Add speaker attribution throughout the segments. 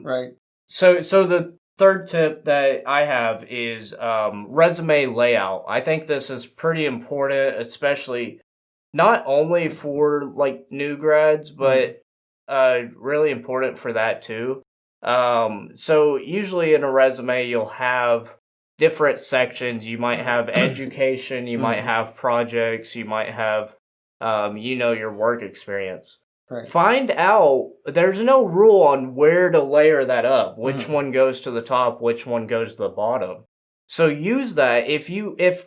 Speaker 1: Right.
Speaker 2: So the third tip that I have is resume layout. I think this is pretty important, especially not only for like new grads,
Speaker 1: Mhm.
Speaker 2: but really important for that too. So usually in a resume, you'll have different sections. You might have education, you might
Speaker 1: Mhm.
Speaker 2: have projects, you might have, your work experience.
Speaker 1: Right.
Speaker 2: Find out, there's no rule on where to layer that up, which
Speaker 1: Mhm.
Speaker 2: one goes to the top, which one goes to the bottom. So use that. If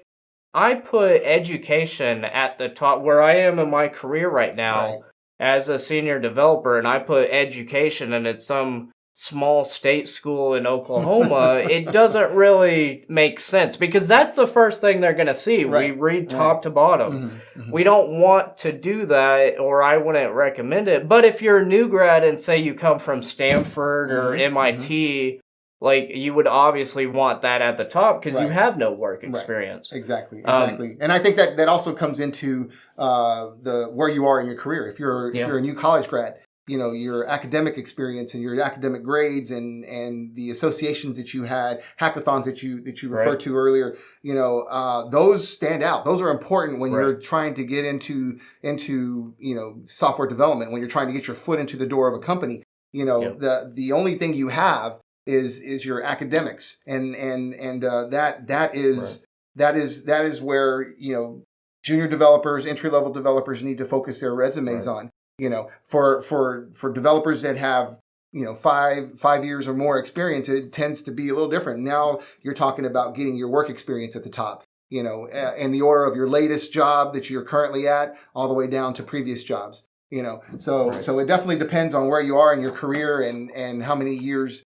Speaker 2: I put education at the top where I am in my career right now
Speaker 1: Right.
Speaker 2: as a senior developer, and I put education and it's some small state school in Oklahoma, it doesn't really make sense because that's the first thing they're going to see. We
Speaker 1: Right.
Speaker 2: read
Speaker 1: Right.
Speaker 2: top to bottom.
Speaker 1: Mhm. Mhm.
Speaker 2: We don't want to do that, or I wouldn't recommend it. But if you're a new grad and say you come from Stanford or
Speaker 1: Mhm. Mhm.
Speaker 2: MIT, like you would obviously want that at the top because you
Speaker 1: Right.
Speaker 2: have no work
Speaker 1: Right.
Speaker 2: experience.
Speaker 1: Exactly.
Speaker 2: Um,
Speaker 1: Exactly. And I think that that also comes into the where you are in your career. If
Speaker 2: yeah,
Speaker 1: you're a new college grad, you know your academic experience and your academic grades and the associations that you had, hackathons that you referred
Speaker 2: right,
Speaker 1: to earlier. You know those stand out. Those are important when
Speaker 2: right,
Speaker 1: you're trying to get into software development. When you're trying to get your foot into the door of a company. You know
Speaker 2: yep,
Speaker 1: the only thing you have is your academics and
Speaker 2: right,
Speaker 1: that is where junior developers, entry level developers need to focus their resumes
Speaker 2: right,
Speaker 1: on. For developers that have 5 years or more experience, it tends to be a little different. Now you're talking about getting your work experience at the top. In the order of your latest job that you're currently at, all the way down to previous jobs.
Speaker 2: right.
Speaker 1: So it definitely depends on where you are in your career and how many years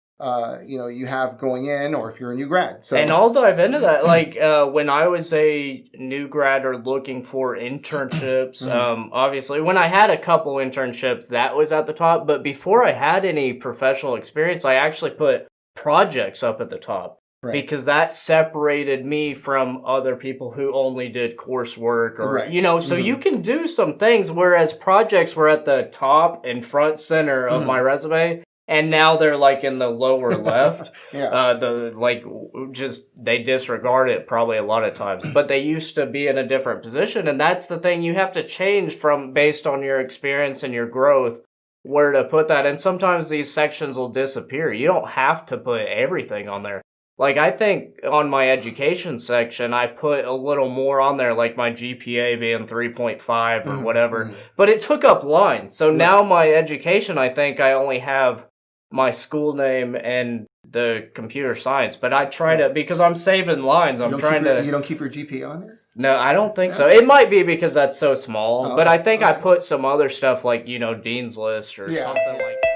Speaker 1: you have going in, or if you're a new grad.
Speaker 2: And
Speaker 1: So
Speaker 2: I'll dive into that. Like when I was a new grad or looking for internships,
Speaker 1: mhm,
Speaker 2: obviously when I had a couple internships, that was at the top. But before I had any professional experience, I actually put projects up at the top
Speaker 1: right,
Speaker 2: because that separated me from other people who only did coursework or,
Speaker 1: right,
Speaker 2: so you can do some things, whereas projects were at the top and front center of my
Speaker 1: mhm.
Speaker 2: resume. And now they're like in the lower left.
Speaker 1: Yeah,
Speaker 2: Just they disregard it probably a lot of times, but they used to be in a different position, and that's the thing you have to change from based on your experience and your growth where to put that. And sometimes these sections will disappear. You don't have to put everything on there. Like I think on my education section, I put a little more on there, like my GPA being 3.5 or
Speaker 1: mhm,
Speaker 2: whatever,
Speaker 1: mhm.
Speaker 2: but it took up lines. So
Speaker 1: Right.
Speaker 2: now my education, I think I only have my school name and the computer science, but I try to
Speaker 1: Right.
Speaker 2: because I'm saving lines. I'm trying to.
Speaker 1: You don't keep your GPA on there?
Speaker 2: No, I don't think so.
Speaker 1: No?
Speaker 2: It might be because that's so small,
Speaker 1: Oh,
Speaker 2: but I
Speaker 1: okay.
Speaker 2: think I
Speaker 1: Okay.
Speaker 2: put some other stuff like Dean's List or
Speaker 1: Yeah.
Speaker 2: something
Speaker 1: Yeah.
Speaker 2: like that.